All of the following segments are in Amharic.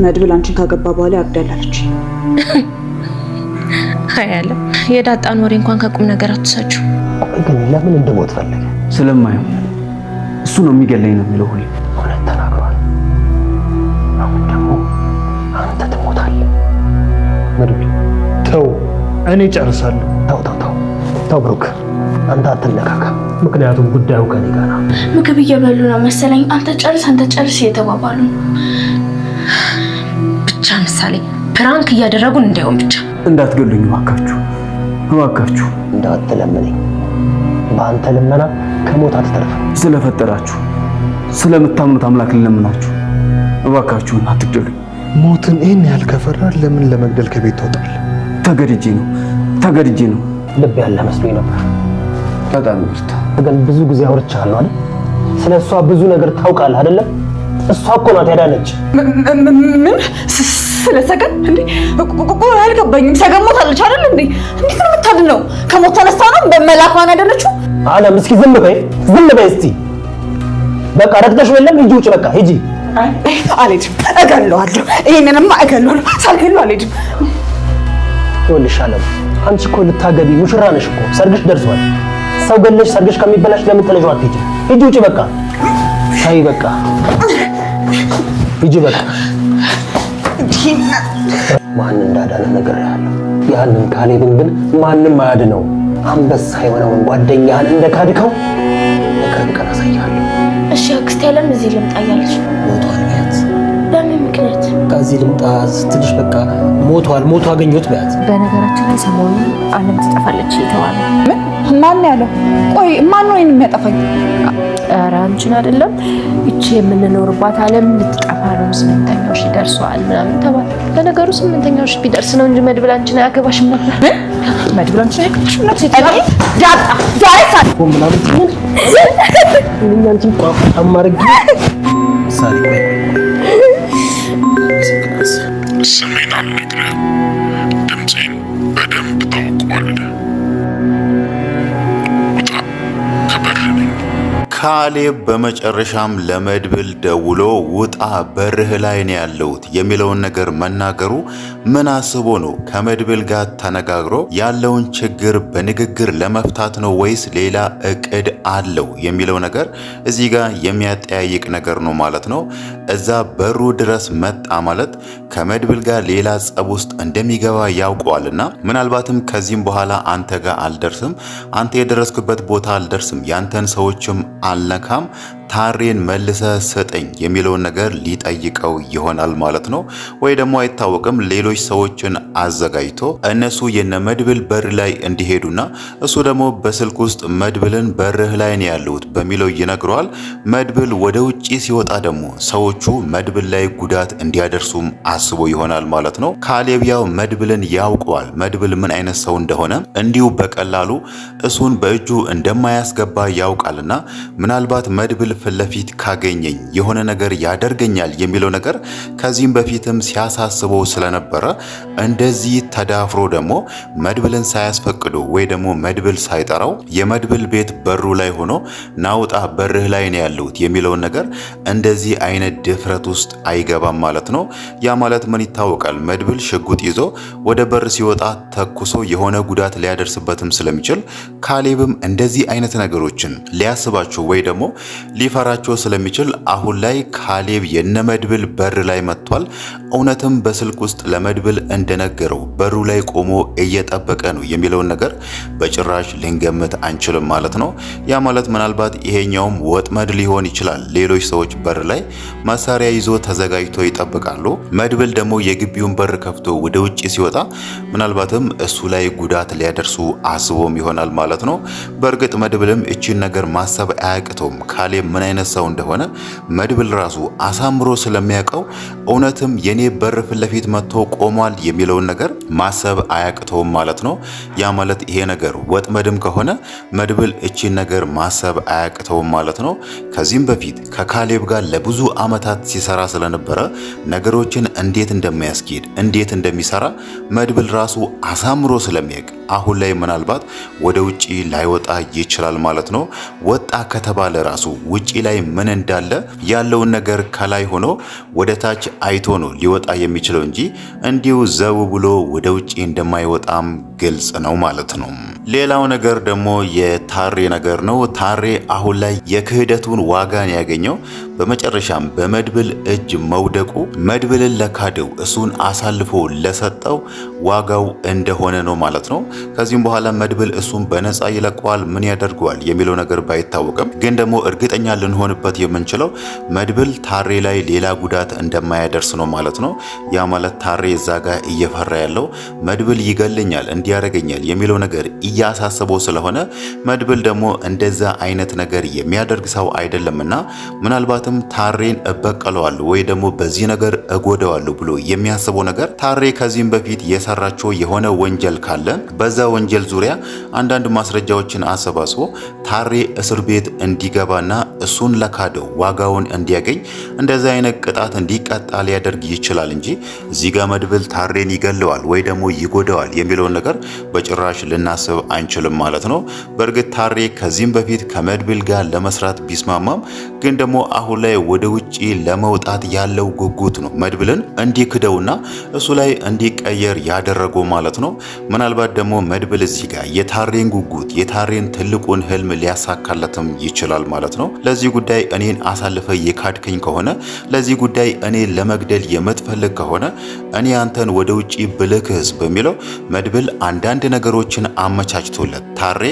መድብል አንቺን ካገባ በኋላ ያብዳላለች። አያለ የዳጣን ወሬ እንኳን ከቁም ነገር አትሳችሁ። ግን ለምን እንደሞት ፈለገ? ስለማየው እሱ ነው የሚገለኝ ነው የሚለው ሁሌ። እውነት ተናግሯል። አሁን ደግሞ አንተ ትሞታለህ። መድብል ተው፣ እኔ ጨርሳለሁ። ተው ብሩክ፣ አንተ አትነካካ። ምክንያቱም ጉዳዩ ከኔ ጋር ነው። ምግብ እየበሉ ነው መሰለኝ። አንተ ጨርስ እየተባባሉ ነው። ብቻ ምሳሌ ፕራንክ እያደረጉን እንዳይሆን ብቻ እንዳትገሉኝ እባካችሁ። እንዳትለምነኝ። በአንተ ልመና ከሞት አትተርፍም። ስለፈጠራችሁ ስለምታምኑት አምላክ ልለምናችሁ እባካችሁን አትግደሉኝ። ሞትን ይህን ያህል ከፈራ ለምን ለመግደል ከቤት ትወጣለህ? ተገድጄ ነው። ልብ ያለ መስሎኝ ነበር። በጣም ይቅርታ። ግን ብዙ ጊዜ አውርቻለሁ አይደል? ስለሷ ብዙ ነገር ታውቃለህ አይደለም? እሷ እኮ ናት ያዳነች። ምን ስለሰገን እንዴ? አልገባኝም። ሰገን ሞታለች አይደል እንዴ? እንዴት ነው የምታድነው? ከሞት ተነስታ ነው በመላኳን ያደረችው? አለም እስኪ ዝም በይ እስቲ። በቃ ረግጠሽ የለም ሂጂ፣ ውጭ በቃ ሂጂ። አልሄድም፣ እገለዋለሁ። ይሄንንማ እገለዋለሁ። ሳልገለው አልሄድም። ይኸውልሽ አለም፣ አንቺ እኮ ልታገቢ ሙሽራ ነሽ እኮ። ሰርግሽ ደርሷል። ሰው ገለሽ ሰርግሽ ከሚበላሽ ለምን ጥለሽው አትሄጂ? ሂጂ ውጭ በቃ። ሻይ በቃ ሂጂ በቃ። ማን እንዳዳነ ነገር ያለው ያንን ካሌብን ግን ማንም አያድነው። አንበሳ የሆነውን ጓደኛህን እንደካድከው በቅርብ ቀን አሳያለሁ። እሺ አክስቴ ያለም እዚህ ልምጣ እያለች ሞቷል በያት። በምን ምክንያት? ከዚህ ልምጣ ስትልሽ በቃ ሞቶ አገኘሁት በያት። በነገራችን ላይ ሰሞኑን አለም ትጠፋለች እየተባለ ምን? ማን ያለው? ቆይ ማን ነው የሚያጠፋኝ? ኧረ አንቺን አይደለም፣ እቺ የምንኖርባት አለም ልትጠፋ ነው፣ 8ኛው ሺህ ደርሷል ምናምን ተባለ። ለነገሩ 8ኛው ሺህ ቢደርስ ነው እንጂ መድብል አንቺን አያገባሽም ነበር። መድብል አንቺን አያገባሽም ነበር? ዳጣ ዛሬ ሳትቆ ምናምን እኛ አንቺን ቋቋ አማርግ ሳሪ ስሜን አልነግርህም፣ ድምፄን በደንብ ታውቀዋለህ። ውጣ፣ ከበር ነኝ። ካሌብ በመጨረሻም ለመድብል ደውሎ ውጣ በርህ ላይ ነው ያለሁት የሚለውን ነገር መናገሩ ምን አስቦ ነው? ከመድብል ጋር ተነጋግሮ ያለውን ችግር በንግግር ለመፍታት ነው ወይስ ሌላ እቅድ አለው የሚለው ነገር እዚህ ጋር የሚያጠያይቅ ነገር ነው ማለት ነው። እዛ በሩ ድረስ መጣ ማለት ከመድብል ጋር ሌላ ጸብ ውስጥ እንደሚገባ ያውቀዋልና ምናልባትም ከዚህም በኋላ አንተ ጋር አልደርስም፣ አንተ የደረስክበት ቦታ አልደርስም፣ ያንተን ሰዎችም አልነካም፣ ታሬን መልሰ ሰጠኝ የሚለውን ነገር ሊጠይቀው ይሆናል ማለት ነው። ወይ ደግሞ አይታወቅም፣ ሌሎች ሰዎችን አዘጋጅቶ እነሱ የነ መድብል በር ላይ እንዲሄዱና እሱ ደግሞ በስልክ ውስጥ መድብልን በርህ ላይ ነው ያሉት በሚለው ይነግረዋል። መድብል ወደ ውጪ ሲወጣ ደግሞ ሰዎቹ መድብል ላይ ጉዳት እንዲያደርሱም አስቦ ይሆናል ማለት ነው። ካሌብ ያው መድብልን ያውቀዋል፣ መድብል ምን አይነት ሰው እንደሆነ እንዲሁ በቀላሉ እሱን በእጁ እንደማያስገባ ያውቃልና ምናልባት መድብል ፊት ለፊት ካገኘኝ የሆነ ነገር ያደርገኛል የሚለው ነገር ከዚህም በፊትም ሲያሳስበው ስለነበረ እንደዚህ ተዳፍሮ ደግሞ መድብልን ሳያስፈቅዱ ወይ ደግሞ መድብል ሳይጠራው የመድብል ቤት በሩ ላይ ሆኖ ናውጣ በርህ ላይ ነው ያለሁት የሚለውን ነገር እንደዚህ አይነት ድፍረት ውስጥ አይገባም ማለት ነው። ያ ማለት ምን ይታወቃል? መድብል ሽጉጥ ይዞ ወደ በር ሲወጣ ተኩሶ የሆነ ጉዳት ሊያደርስበትም ስለሚችል ካሌብም እንደዚህ አይነት ነገሮችን ሊያስባቸው ወይ ደግሞ ሊፈራቸው ስለሚችል አሁን ላይ ካሌብ የነመድብል በር ላይ መጥቷል። እውነትም በስልክ ውስጥ ለመድብል እንደነገረው በሩ ላይ ቆሞ እየጠበቀ ነው የሚለውን ነገር በጭራሽ ልንገምት አንችልም ማለት ነው። ያ ማለት ምናልባት ይሄኛውም ወጥመድ ሊሆን ይችላል። ሌሎች ሰዎች በር ላይ መሳሪያ ይዞ ተዘጋጅቶ ይጠብቃሉ። መድብል ደግሞ የግቢውን በር ከፍቶ ወደ ውጪ ሲወጣ ምናልባትም እሱ ላይ ጉዳት ሊያደርሱ አስቦም ይሆናል ማለት ነው። በእርግጥ መድብልም እቺን ነገር ማሰብ አያቅተውም። ካሌብ ምን አይነት ሰው እንደሆነ መድብል ራሱ አሳምሮ ስለሚያውቀው እውነትም የኔ በር ፊት ለፊት መጥቶ ቆሟል የሚለውን ነገር ማሰብ አያቅተውም ማለት ነው። ያ ማለት ይሄ ነገር ወጥመድም ከሆነ መድብል እቺን ነገር ማሰብ አያቅተውም ማለት ነው። ከዚህም በፊት ከካሌብ ጋር ለብዙ ዓመታት ሲሰራ ስለነበረ ነገሮችን እንዴት እንደሚያስኬድ እንዴት እንደሚሰራ መድብል ራሱ አሳምሮ ስለሚያውቅ አሁን ላይ ምናልባት ወደ ውጪ ላይወጣ ይችላል ማለት ነው። ወጣ ከተባለ ራሱ ውጪ ላይ ምን እንዳለ ያለውን ነገር ከላይ ሆኖ ወደ ታች አይቶ ነው ሊወጣ የሚችለው እንጂ እንዲሁ ዘው ብሎ ወደ ውጪ እንደማይወጣም ግልጽ ነው ማለት ነው። ሌላው ነገር ደግሞ የታሬ ነገር ነው። ታሬ አሁን ላይ የክህደቱን ዋጋን ያገኘው በመጨረሻም በመድብል እጅ መውደቁ መድብልን ለካደው እሱን አሳልፎ ለሰጠው ዋጋው እንደሆነ ነው ማለት ነው። ከዚህም በኋላ መድብል እሱን በነፃ ይለቀዋል ምን ያደርገዋል የሚለው ነገር ባይታወቅም ግን ደግሞ እርግጠኛ ልንሆንበት የምንችለው መድብል ታሬ ላይ ሌላ ጉዳት እንደማያደርስ ነው ማለት ነው። ያ ማለት ታሬ እዛ ጋር እየፈራ ያለው መድብል ይገለኛል እንዲያረገኛል የሚለው ነገር እያሳሰበው ስለሆነ መድብል ደግሞ እንደዛ አይነት ነገር የሚያደርግ ሰው አይደለምና ምናልባትም ታሬን እበቀለዋለሁ ወይ ደግሞ በዚህ ነገር እጎዳዋለሁ ብሎ የሚያስበው ነገር ታሬ ከዚህም በፊት የሰራቸው የሆነ ወንጀል ካለ በዛ ወንጀል ዙሪያ አንዳንድ ማስረጃዎችን አሰባስቦ ታሬ እስር ቤት እንዲገባና እሱን ለካደው ዋጋውን እንዲያገኝ እንደዛ አይነት ቅጣት እንዲቀጣ ሊያደርግ ይችላል እንጂ እዚህ ጋር መድብል ታሬን ይገለዋል ወይ ደግሞ ይጎዳዋል የሚለውን ነገር በጭራሽ ልናስብ አንችልም ማለት ነው። በእርግጥ ታሬ ከዚህም በፊት ከመድብል ጋር ለመስራት ቢስማማም ግን ደግሞ አሁን ላይ ወደ ውጪ ለመውጣት ያለው ጉጉት ነው መድብልን እንዲክደውና እሱ ላይ እንዲቀየር ያደረገው ማለት ነው። ምናልባት ደግሞ መድብል እዚህ ጋር የታሬን ጉጉት የታሬን ትልቁን ህልም ሊያሳካለትም ይችላል ማለት ነው። ለዚህ ጉዳይ እኔን አሳልፈ የካድከኝ ከሆነ ለዚህ ጉዳይ እኔ ለመግደል የምትፈልግ ከሆነ እኔ አንተን ወደ ውጪ ብልክህስ በሚለው መድብል አንዳንድ ነገሮችን አመቻችቶለት ታሬ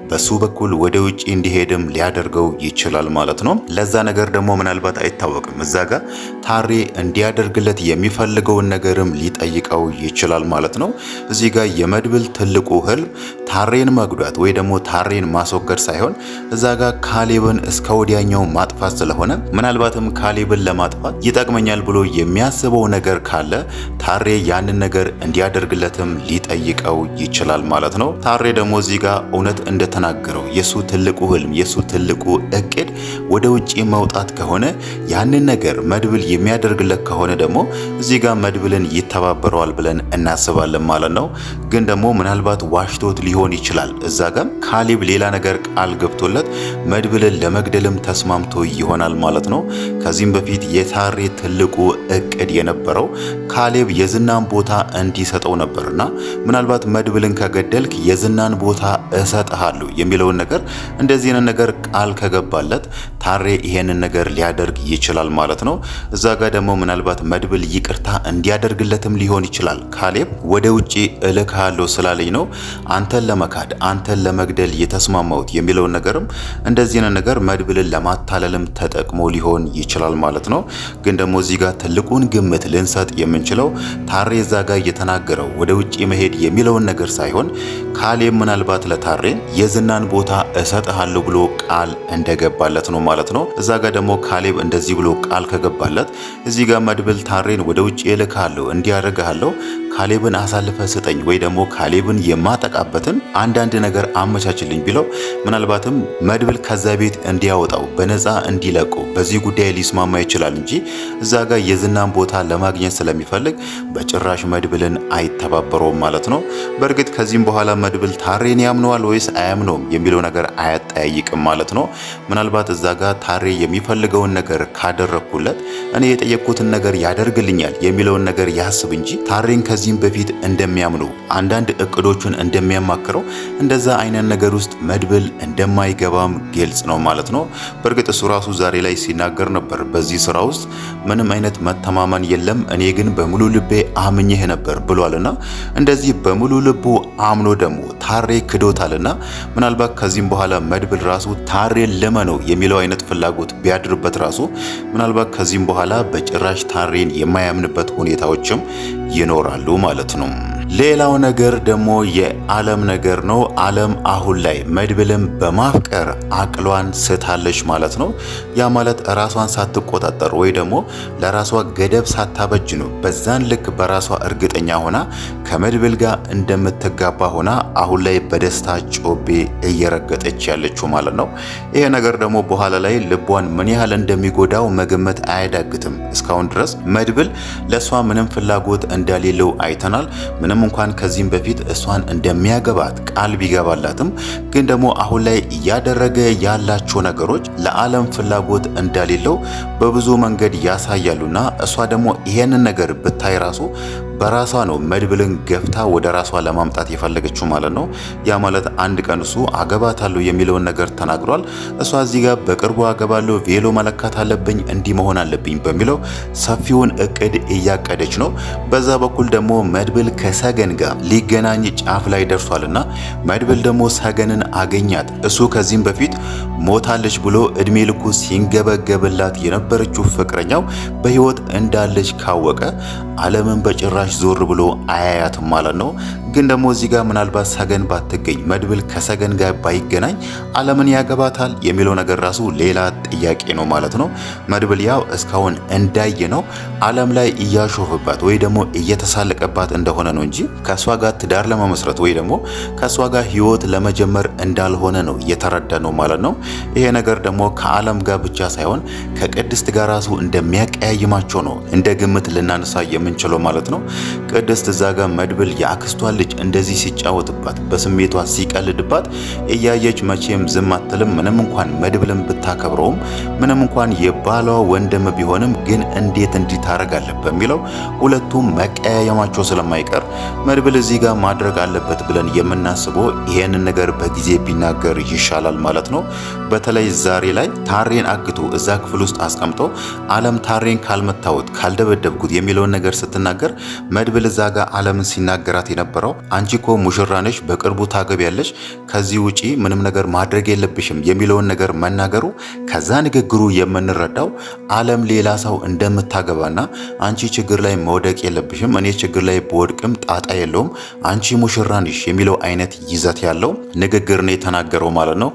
በሱ በኩል ወደ ውጪ እንዲሄድም ሊያደርገው ይችላል ማለት ነው። ለዛ ነገር ደግሞ ምናልባት አይታወቅም እዛ ጋር ታሬ እንዲያደርግለት የሚፈልገውን ነገርም ሊጠይቀው ይችላል ማለት ነው። እዚህ ጋር የመድብል ትልቁ ህልም ታሬን መጉዳት ወይ ደግሞ ታሬን ማስወገድ ሳይሆን እዛ ጋር ካሌብን እስከ ወዲያኛው ማጥፋት ስለሆነ ምናልባትም ካሌብን ለማጥፋት ይጠቅመኛል ብሎ የሚያስበው ነገር ካለ ታሬ ያንን ነገር እንዲያደርግለትም ሊጠይቀው ይችላል ማለት ነው። ታሬ ደግሞ እዚህ ጋር እውነት እንደተናገረው የሱ ትልቁ ህልም የሱ ትልቁ እቅድ ወደ ውጪ መውጣት ከሆነ ያንን ነገር መድብል የሚያደርግለት ከሆነ ደግሞ እዚህ ጋር መድብልን ይተባበረዋል ብለን እናስባለን ማለት ነው። ግን ደግሞ ምናልባት ዋሽቶት ሊሆን ይችላል። እዛ ጋር ካሌብ ሌላ ነገር ቃል ገብቶለት መድብልን ለመግደልም ተስማምቶ ይሆናል ማለት ነው። ከዚህም በፊት የታሬ ትልቁ እቅድ የነበረው ካሌብ የዝናን ቦታ እንዲሰጠው ነበርና ምናልባት መድብልን ከገደልክ የዝናን ቦታ እሰጥሃለሁ የሚለውን ነገር እንደዚህ አይነት ነገር ቃል ከገባለት ታሬ ይሄንን ነገር ሊያደርግ ይችላል ማለት ነው። እዛ ጋር ደግሞ ምናልባት መድብል ይቅርታ እንዲያደርግለትም ሊሆን ይችላል። ካሌብ ወደ ውጪ እልክሃለሁ ስላለኝ ነው አንተን ለመካድ አንተን ለመግደል የተስማማሁት የሚለውን ነገርም እንደዚህ አይነት ነገር መድብልን ለማታለልም ተጠቅሞ ሊሆን ይችላል ማለት ነው። ግን ደግሞ እዚህ ጋር ትልቁን ግምት ልንሰጥ የምንችለው ታሬ እዛ ጋር የተናገረው ወደ ውጪ መሄድ የሚለውን ነገር ሳይሆን ካሌብ ምናልባት ለታሬ የዝናን ቦታ እሰጥሃለሁ ብሎ ቃል እንደገባለት ነው ማለት ነው። እዛ ጋር ደግሞ ካሌብ እንደዚህ ብሎ ቃል ከገባለት እዚህ ጋር መድብል ታሬን ወደ ውጪ እልክሃለሁ እንዲያደርግሃለሁ ካሌብን አሳልፈ ስጠኝ ወይ ደግሞ ካሌብን የማጠቃበትን አንዳንድ ነገር አመቻችልኝ ቢለው ምናልባትም መድብል ከዛ ቤት እንዲያወጣው በነፃ እንዲለቁ በዚህ ጉዳይ ሊስማማ ይችላል እንጂ እዛ ጋር የዝናን ቦታ ለማግኘት ስለሚፈልግ በጭራሽ መድብልን አይተባበረውም ማለት ነው። በእርግጥ ከዚህም በኋላ መድብል ታሬን ያምነዋል ወይስ አያምነውም የሚለው ነገር አያጠያይቅም ማለት ነው። ምናልባት እዛ ጋር ታሬ የሚፈልገውን ነገር ካደረኩለት እኔ የጠየቅኩትን ነገር ያደርግልኛል የሚለውን ነገር ያስብ እንጂ ታሬን ከዚህም በፊት እንደሚያምኑ አንዳንድ እቅዶቹን እንደሚያማክረው እንደዛ አይነት ነገር ውስጥ መድብል እንደማይገባም ግልጽ ነው ማለት ነው። በእርግጥ እሱ ራሱ ዛሬ ላይ ሲናገር ነበር በዚህ ስራ ውስጥ ምንም አይነት መተማመን የለም እኔ ግን በሙሉ ልቤ አምኜህ ነበር ብሏልና እንደዚህ በሙሉ ልቡ አምኖ ደግሞ ታሬ ክዶታልና ምናልባት ከዚህም በኋላ መድብል ራሱ ታሬን ለመነው የሚለው አይነት ፍላጎት ቢያድርበት ራሱ ምናልባት ከዚህም በኋላ በጭራሽ ታሬን የማያምንበት ሁኔታዎችም ይኖራሉ ማለት ነው። ሌላው ነገር ደግሞ የዓለም ነገር ነው። ዓለም አሁን ላይ መድብልን በማፍቀር አቅሏን ስታለች ማለት ነው። ያ ማለት ራሷን ሳትቆጣጠር ወይ ደግሞ ለራሷ ገደብ ሳታበጅ ነው በዛን ልክ በራሷ እርግጠኛ ሆና ከመድብል ጋር እንደምትጋባ ሆና አሁን ላይ በደስታ ጮቤ እየረገጠች ያለችው ማለት ነው። ይሄ ነገር ደግሞ በኋላ ላይ ልቧን ምን ያህል እንደሚጎዳው መገመት አያዳግትም። እስካሁን ድረስ መድብል ለእሷ ምንም ፍላጎት እንደሌለው አይተናል። ምንም እንኳን ከዚህም በፊት እሷን እንደሚያገባት ቃል ቢገባላትም ግን ደግሞ አሁን ላይ እያደረገ ያላቸው ነገሮች ለዓለም ፍላጎት እንደሌለው በብዙ መንገድ ያሳያሉና እሷ ደግሞ ይሄንን ነገር ብታይ ራሱ በራሷ ነው መድብልን ገፍታ ወደ ራሷ ለማምጣት የፈለገችው ማለት ነው። ያ ማለት አንድ ቀን እሱ አገባታለሁ የሚለውን ነገር ተናግሯል። እሷ እዚህ ጋር በቅርቡ አገባለሁ፣ ቬሎ መለካት አለብኝ፣ እንዲህ መሆን አለብኝ በሚለው ሰፊውን እቅድ እያቀደች ነው። በዛ በኩል ደግሞ መድብል ከሰገን ጋር ሊገናኝ ጫፍ ላይ ደርሷልና መድብል ደግሞ ሰገንን አገኛት። እሱ ከዚህም በፊት ሞታለች ብሎ እድሜ ልኩ ሲንገበገብላት የነበረችው ፍቅረኛው በህይወት እንዳለች ካወቀ ዓለምን በጭራሽ ዞር ብሎ አያያትም ማለት ነው። ግን ደግሞ እዚህ ጋር ምናልባት ሰገን ባትገኝ መድብል ከሰገን ጋር ባይገናኝ ዓለምን ያገባታል የሚለው ነገር ራሱ ሌላ ጥያቄ ነው ማለት ነው። መድብል ያው እስካሁን እንዳየ ነው ዓለም ላይ እያሾፈባት ወይ ደግሞ እየተሳለቀባት እንደሆነ ነው እንጂ ከሷ ጋር ትዳር ለመመስረት ወይ ደግሞ ከሷ ጋር ህይወት ለመጀመር እንዳልሆነ ነው እየተረዳ ነው ማለት ነው። ይሄ ነገር ደግሞ ከዓለም ጋር ብቻ ሳይሆን ከቅድስት ጋር ራሱ እንደሚያቀያይማቸው ነው እንደ ግምት ልናነሳ የምንችለው ማለት ነው። ቅድስት እዛ ጋር መድብል የአክስቷን ልጅ እንደዚህ ሲጫወትባት በስሜቷ ሲቀልድባት እያየች መቼም ዝም አትልም። ምንም እንኳን መድብልን ብታከብረውም ምንም እንኳን የባሏ ወንድም ቢሆንም ግን እንዴት እንዲህ ታረጋለህ በሚለው ሁለቱም መቀያየማቸው ስለማይቀር መድብል እዚህ ጋር ማድረግ አለበት ብለን የምናስበው ይሄንን ነገር በጊዜ ቢናገር ይሻላል ማለት ነው። በተለይ ዛሬ ላይ ታሬን አግቶ እዛ ክፍል ውስጥ አስቀምጦ ዓለም ታሬን ካልመታወት ካልደበደብኩት የሚለውን ነገር ስትናገር መድብል እዛ ጋር ዓለምን ሲናገራት የነበረው አንቺ እኮ ሙሽራ ነሽ፣ በቅርቡ ታገቢያለሽ፣ ከዚህ ውጪ ምንም ነገር ማድረግ የለብሽም የሚለውን ነገር መናገሩ ከዛ ንግግሩ የምንረዳው ዓለም ሌላ ሰው እንደምታገባና አንቺ ችግር ላይ መውደቅ የለብሽም፣ እኔ ችግር ላይ በወድቅም ጣጣ የለውም፣ አንቺ ሙሽራ ነሽ የሚለው አይነት ይዘት ያለው ንግግር ነው የተናገረው ማለት ነው።